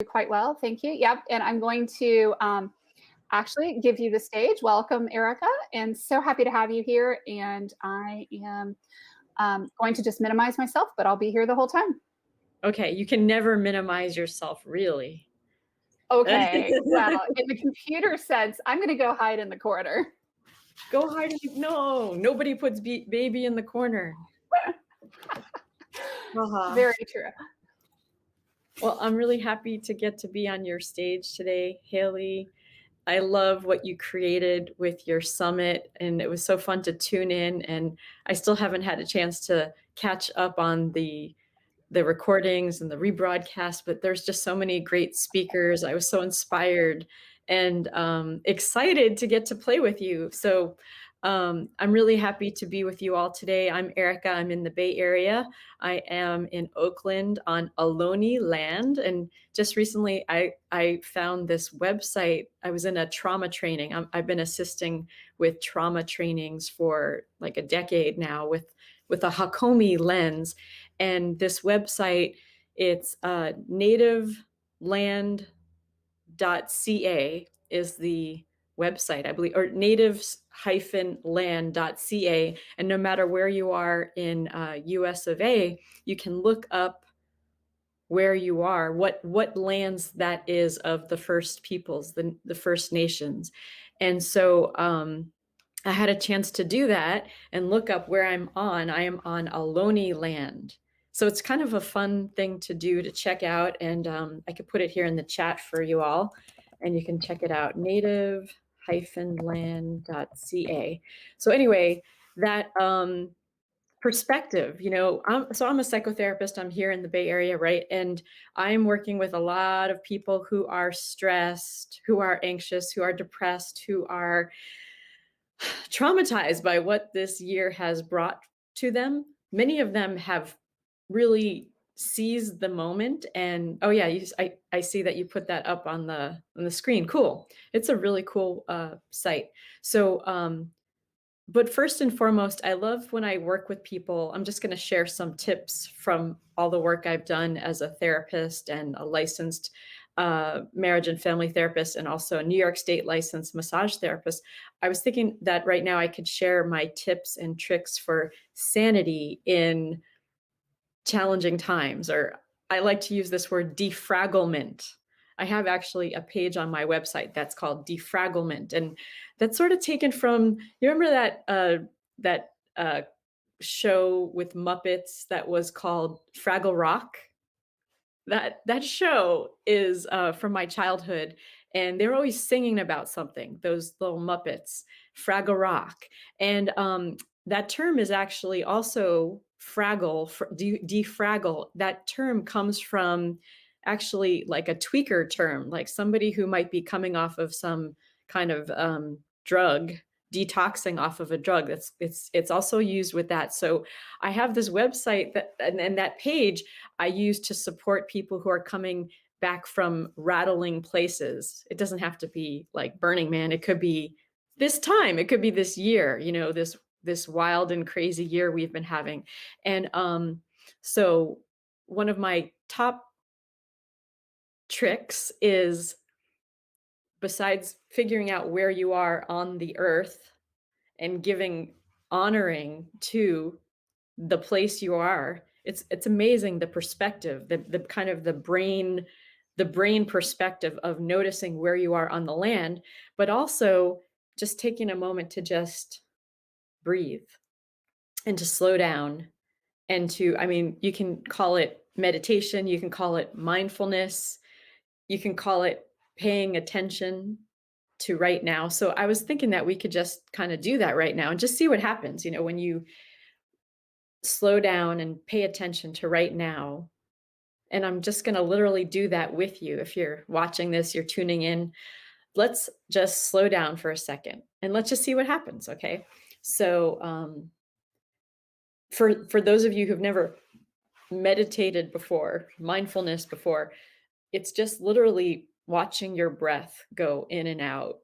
quite well. Thank you. Yep. And I'm going to actually give you the stage. Welcome, Erica. And so happy to have you here. And I am going to just minimize myself, but I'll be here the whole time. Okay, you can never minimize yourself, really. Okay. Well, in the computer sense, I'm going to go hide in the corner. Go hide in no, nobody puts baby in the corner. Very true. Well, I'm really happy to get to be on your stage today, Haley. I love what you created with your summit, and it was so fun to tune in. And I still haven't had a chance to catch up on the recordings and the rebroadcast, but there's just so many great speakers. I was so inspired and excited to get to play with you. So I'm really happy to be with you all today. I'm Erika. I'm in the Bay Area. I am in Oakland on Ohlone land. And just recently, I found this website. I was in a trauma training. I've been assisting with trauma trainings for like a decade now with a Hakomi lens. And this website, it's nativeland.ca is the website, I believe, or natives-land.ca. And no matter where you are in US of A, you can look up where you are, what lands that is of the first peoples, the First Nations. And so I had a chance to do that and look up where I'm on. I am on Ohlone land. So it's kind of a fun thing to do to check out. And I could put it here in the chat for you all. And you can check it out, native-land.ca. So anyway, that perspective, I'm a psychotherapist. I'm here in the Bay Area, right? And I'm working with a lot of people who are stressed, who are anxious, who are depressed, who are traumatized by what this year has brought to them. Many of them have really seized the moment. And oh yeah, I see that you put that up on the screen. Cool. It's a really cool site. So but first and foremost, I love when I work with people. I'm just going to share some tips from all the work I've done as a therapist and a licensed marriage and family therapist, and also a New York State licensed massage therapist. I was thinking that right now I could share my tips and tricks for sanity in challenging times, or I like to use this word defragglement. I have actually a page on my website that's called Defragglement, and that's sort of taken from, you remember that show with Muppets that was called Fraggle Rock? That show is from my childhood, and they're always singing about something, those little Muppets, Fraggle Rock. And that term is actually also Fraggle, defraggle. That term comes from actually like a tweaker term, like somebody who might be coming off of some kind of drug, detoxing off of a drug. It's also used with that. So I have this website that and that page I use to support people who are coming back from rattling places. It doesn't have to be like Burning Man. It could be this time. It could be this year, this wild and crazy year we've been having. And so one of my top tricks is, besides figuring out where you are on the earth and honoring to the place you are, it's amazing the perspective, the kind of the brain perspective of noticing where you are on the land, but also just taking a moment to just breathe and to slow down and you can call it meditation, you can call it mindfulness, you can call it paying attention to right now. So I was thinking that we could just kind of do that right now and just see what happens, when you slow down and pay attention to right now. And I'm just going to literally do that with you. If you're watching this, you're tuning in, let's just slow down for a second and let's just see what happens. Okay. So for those of you who've never meditated before, mindfulness before, it's just literally watching your breath go in and out.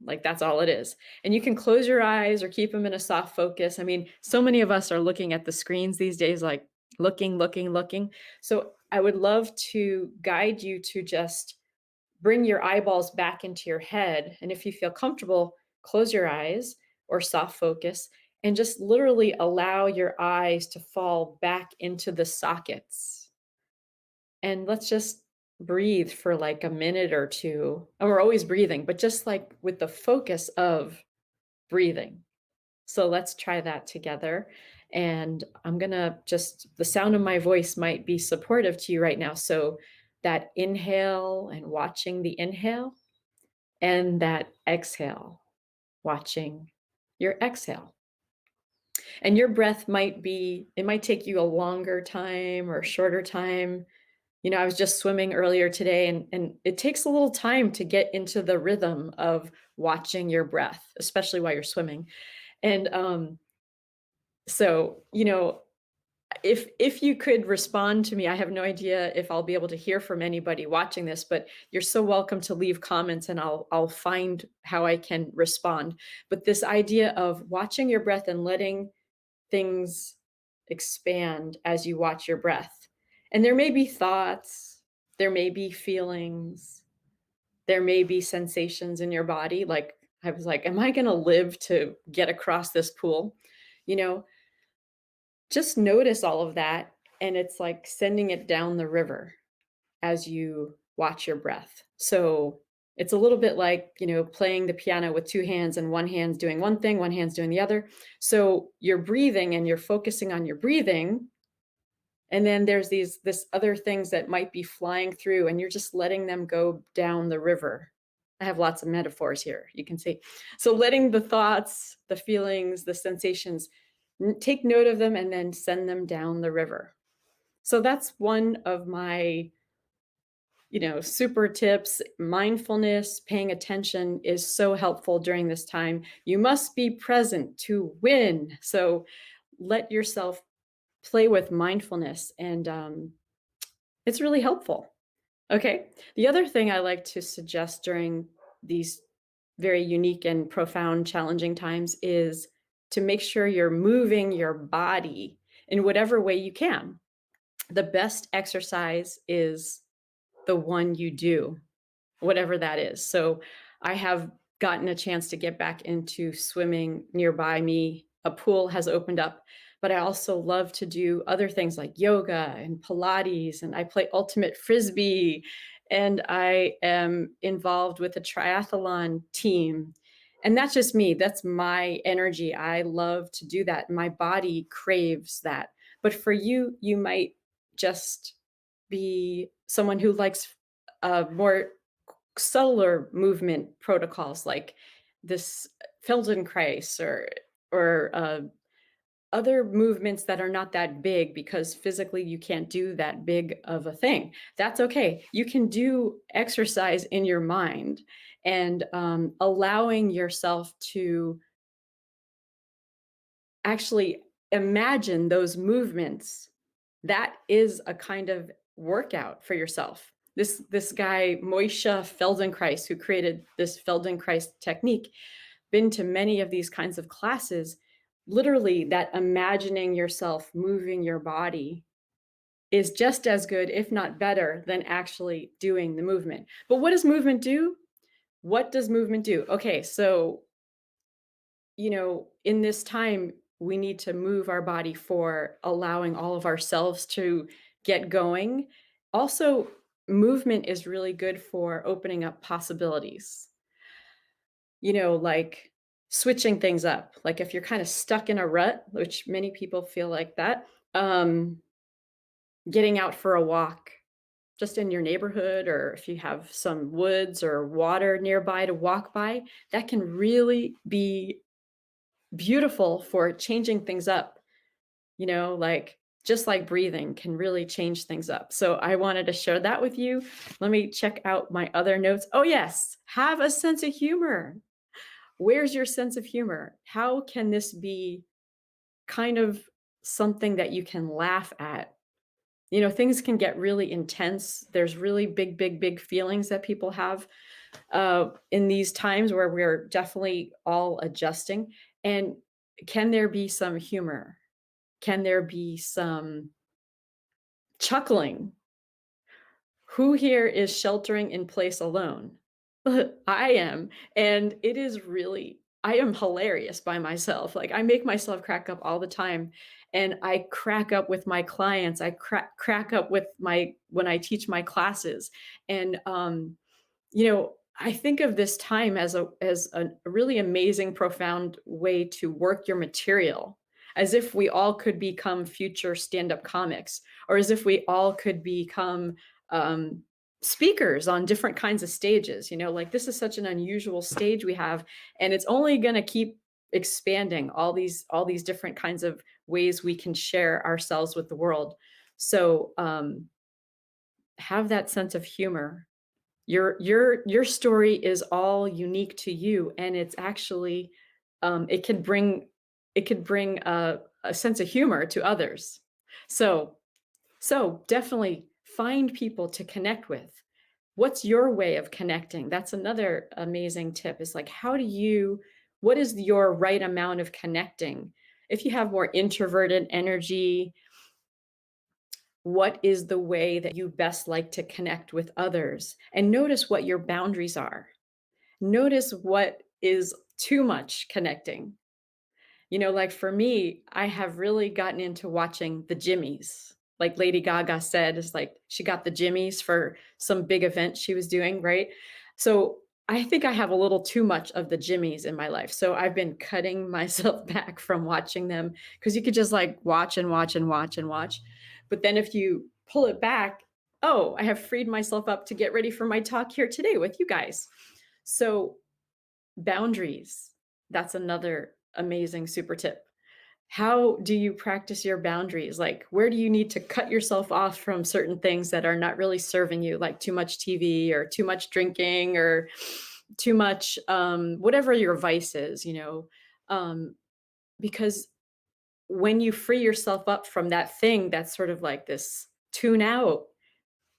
Like that's all it is. And you can close your eyes or keep them in a soft focus. So many of us are looking at the screens these days, like looking. So I would love to guide you to just bring your eyeballs back into your head. And if you feel comfortable, close your eyes or soft focus and just literally allow your eyes to fall back into the sockets. And let's just breathe for like a minute or two. And we're always breathing, but just like with the focus of breathing. So let's try that together. And I'm going to just, the sound of my voice might be supportive to you right now. So that inhale and watching the inhale and that exhale, watching your exhale. And your breath might be, it might take you a longer time or shorter time. I was just swimming earlier today and it takes a little time to get into the rhythm of watching your breath, especially while you're swimming. And so, if you could respond to me, I have no idea if I'll be able to hear from anybody watching this, but you're so welcome to leave comments and I'll find how I can respond. But this idea of watching your breath and letting things expand as you watch your breath. And there may be thoughts, there may be feelings, there may be sensations in your body. Like I was like, am I going to live to get across this pool? You know, just notice all of that. And it's like sending it down the river as you watch your breath. So it's a little bit like, playing the piano with two hands and one hand's doing one thing, one hand's doing the other. So you're breathing and you're focusing on your breathing. And then there's this other things that might be flying through and you're just letting them go down the river. I have lots of metaphors here, you can see. So letting the thoughts, the feelings, the sensations, take note of them and then send them down the river. So that's one of my super tips. Mindfulness, paying attention is so helpful during this time. You must be present to win. So let yourself play with mindfulness and it's really helpful. Okay. The other thing I like to suggest during these very unique and profound, challenging times is to make sure you're moving your body in whatever way you can. The best exercise is the one you do, whatever that is. So I have gotten a chance to get back into swimming nearby me. A pool has opened up, but I also love to do other things like yoga and Pilates, and I play ultimate frisbee, and I am involved with a triathlon team. And that's just me. That's my energy. I love to do that. My body craves that. But for you, you might just be someone who likes more subtler movement protocols like this Feldenkrais or other movements that are not that big because physically you can't do that big of a thing. That's okay. You can do exercise in your mind and allowing yourself to actually imagine those movements. That is a kind of workout for yourself. This guy Moishe Feldenkrais, who created this Feldenkrais technique, been to many of these kinds of classes. Literally, that imagining yourself moving your body is just as good, if not better, than actually doing the movement. But what does movement do? What does movement do? Okay, so in this time, we need to move our body for allowing all of ourselves to get going. Also, movement is really good for opening up possibilities, like switching things up. Like if you're kind of stuck in a rut, which many people feel like that, getting out for a walk just in your neighborhood, or if you have some woods or water nearby to walk by, that can really be beautiful for changing things up, like just like breathing can really change things up. So I wanted to share that with you. Let me check out my other notes. Oh, yes, have a sense of humor. Where's your sense of humor? How can this be kind of something that you can laugh at? Things can get really intense. There's really big, big, big feelings that people have in these times where we're definitely all adjusting. And can there be some humor? Can there be some chuckling? Who here is sheltering in place alone? I am, and it is really I am hilarious by myself. Like, I make myself crack up all the time, and I crack up with my clients. I crack up with my when I teach my classes, and, I think of this time as a really amazing, profound way to work your material, as if we all could become future stand-up comics, or as if we all could become, um, speakers on different kinds of stages, like, this is such an unusual stage we have, and it's only gonna keep expanding all these different kinds of ways we can share ourselves with the world. So, have that sense of humor. Your story is all unique to you, and it's actually, it could bring a sense of humor to others. So definitely find people to connect with. What's your way of connecting? That's another amazing tip, is like, what is your right amount of connecting? If you have more introverted energy, what is the way that you best like to connect with others? And notice what your boundaries are. Notice what is too much connecting. Like, for me, I have really gotten into watching the Jimmies. Like Lady Gaga said, is like she got the Jimmies for some big event she was doing, right? So I think I have a little too much of the Jimmies in my life. So I've been cutting myself back from watching them, because you could just like watch and watch and watch and watch. But then if you pull it back, oh, I have freed myself up to get ready for my talk here today with you guys. So boundaries, that's another amazing super tip. How do you practice your boundaries? Like, where do you need to cut yourself off from certain things that are not really serving you, like too much TV or too much drinking or too much, whatever your vice is, Um, because when you free yourself up from that thing that's sort of like this tune out,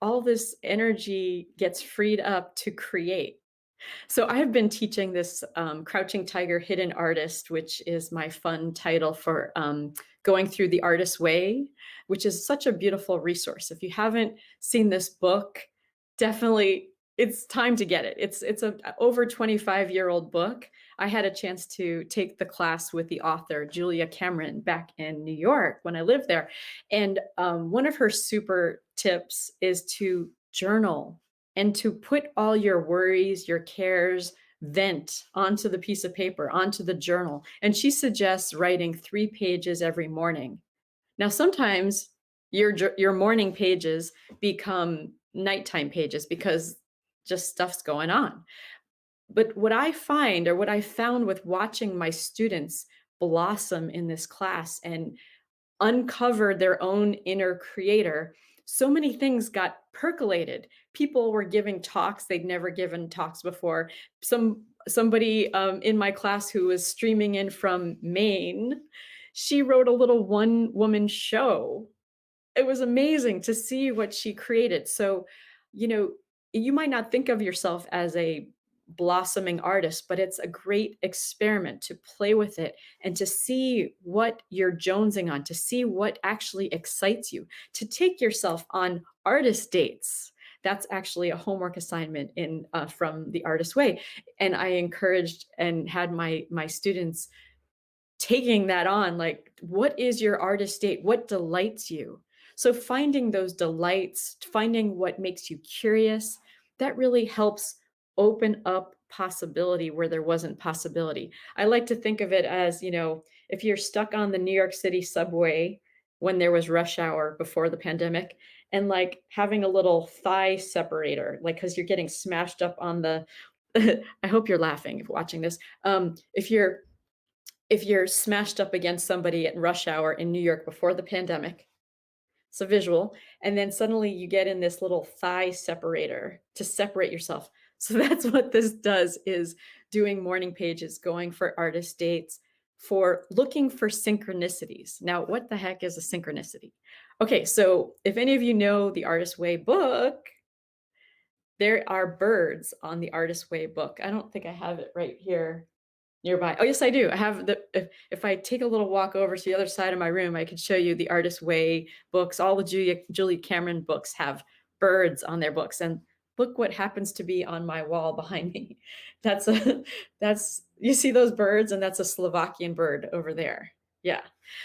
all this energy gets freed up to create. So I've been teaching this, Crouching Tiger, Hidden Artist, which is my fun title for, going through the artist's way, which is such a beautiful resource. If you haven't seen this book, definitely it's time to get it. It's a over 25-year-old book. I had a chance to take the class with the author Julia Cameron back in New York when I lived there, and one of her super tips is to journal and to put all your worries, your cares, vent onto the piece of paper, onto the journal. And she suggests writing 3 pages every morning. Now, sometimes your morning pages become nighttime pages because just stuff's going on. But what I find, or what I found with watching my students blossom in this class and uncover their own inner creator, so many things got percolated. People were giving talks they'd never given talks before. Somebody in my class who was streaming in from Maine, she wrote a little one woman show. It was amazing to see what she created. So, you know, you might not think of yourself as a blossoming artist, but it's a great experiment to play with it and to see what you're jonesing on, to see what actually excites you, to take yourself on artist dates. That's actually a homework assignment in from the Artist Way, and I encouraged and had my students taking that on, like, what is your artist date? What delights you? So finding those delights, finding what makes you curious, that really helps open up possibility where there wasn't possibility. I like to think of it as, if you're stuck on the New York City subway when there was rush hour before the pandemic, and like having a little thigh separator, like, because you're getting smashed up on the I hope you're laughing if watching this. If you're smashed up against somebody at rush hour in New York before the pandemic, it's a visual, and then suddenly you get in this little thigh separator to separate yourself. So that's what this does, is doing morning pages, going for artist dates, for looking for synchronicities. Now, what the heck is a synchronicity? Okay, so if any of you know the Artist Way book, there are birds on the Artist Way book. I don't think I have it right here nearby. Oh, yes, I do. I have if I take a little walk over to the other side of my room, I could show you the Artist Way books. All the Julia Cameron books have birds on their books. And look what happens to be on my wall behind me. That's a that's you see those birds, and that's a Slovakian bird over there. Yeah.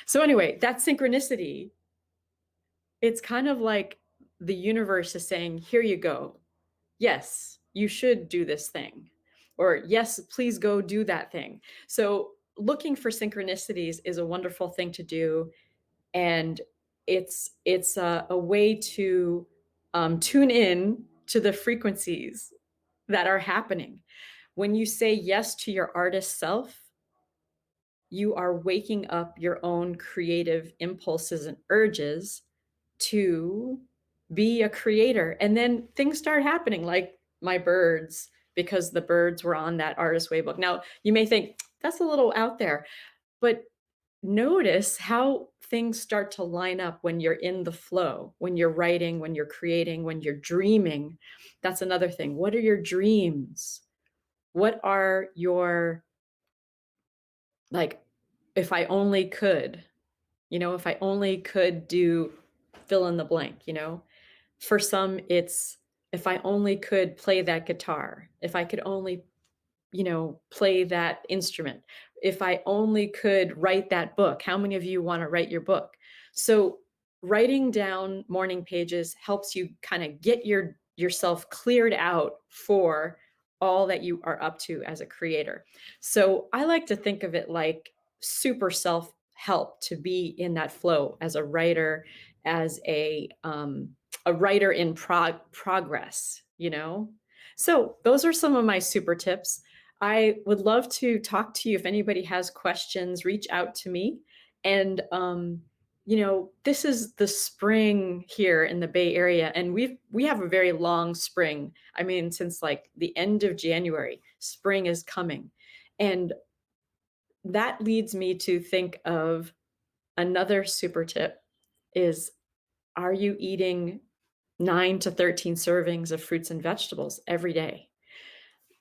So anyway, that synchronicity, it's kind of like the universe is saying, here you go. Yes, you should do this thing. Or yes, please go do that thing. So looking for synchronicities is a wonderful thing to do. And it's a way to tune in to the frequencies that are happening. When you say yes to your artist self, you are waking up your own creative impulses and urges to be a creator. And then things start happening, like my birds, because the birds were on that Artist Way book. Now, you may think that's a little out there, but notice how things start to line up when you're in the flow, when you're writing, when you're creating, when you're dreaming. That's another thing. What are your dreams? What are your, like, if I only could, if I only could do fill in the blank, For some, it's if I only could play that guitar, if I could only, play that instrument, if I only could write that book. How many of you want to write your book? So writing down morning pages helps you kind of get yourself cleared out for all that you are up to as a creator. So I like to think of it like super self help to be in that flow as a writer, as a writer in progress, So those are some of my super tips. I would love to talk to you. If anybody has questions, reach out to me. And this is the spring here in the Bay Area, and we have a very long spring. I mean, since like the end of January, spring is coming. And that leads me to think of another super tip is, are you eating 9 to 13 servings of fruits and vegetables every day?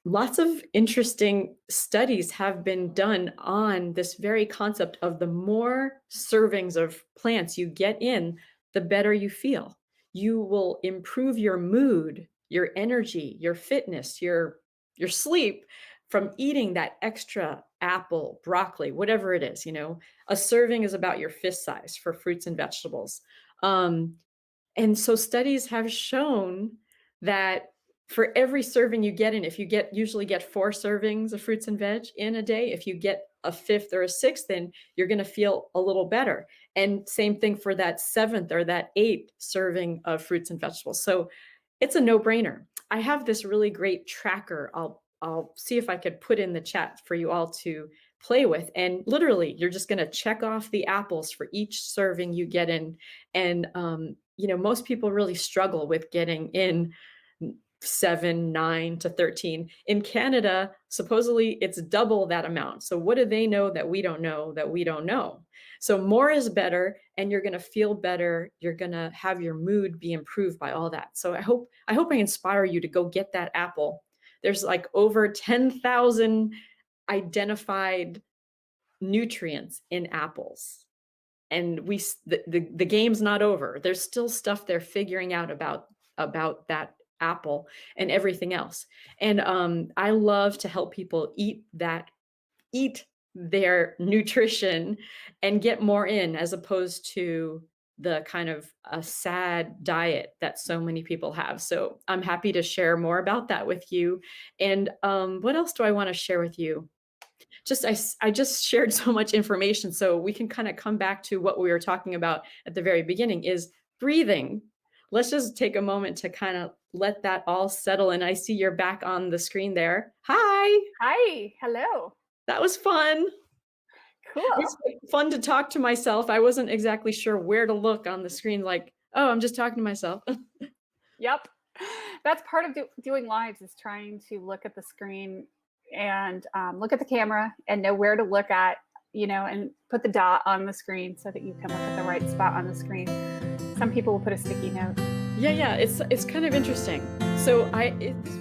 Lots of interesting studies have been done on this very concept of the more servings of plants you get in, the better you feel. You will improve your mood, your energy, your fitness, your sleep from eating that extra apple, broccoli, whatever it is. A serving is about your fist size for fruits and vegetables. And so studies have shown that for every serving you get in, if you usually get 4 servings of fruits and veg in a day, if you get a 5th or a 6th, then you're going to feel a little better. And same thing for that 7th or that 8th serving of fruits and vegetables. So it's a no-brainer. I have this really great tracker. I'll see if I could put in the chat for you all to play with. And literally, you're just going to check off the apples for each serving you get in. And most people really struggle with getting in 7, 9 to 13. In Canada, supposedly it's double that amount. So what do they know that we don't know that we don't know? So more is better, and you're going to feel better. You're going to have your mood be improved by all that. So I hope I inspire you to go get that apple. There's like over 10,000 identified nutrients in apples. And the game's not over. There's still stuff they're figuring out about that apple and everything else. And I love to help people eat their nutrition and get more in, as opposed to the kind of a sad diet that so many people have. So I'm happy to share more about that with you. And what else do I want to share with you? I just shared so much information, so we can kind of come back to what we were talking about at the very beginning, is breathing. Let's just take a moment to kind of let that all settle. And I see you're back on the screen there. Hi. Hi. Hello. That was fun. Cool. It's fun to talk to myself. I wasn't exactly sure where to look on the screen, like, oh, I'm just talking to myself. Yep. That's part of doing lives, is trying to look at the screen and look at the camera and know where to look at, and put the dot on the screen so that you can look at the right spot on the screen. Some people will put a sticky note. Yeah, it's kind of interesting. So it's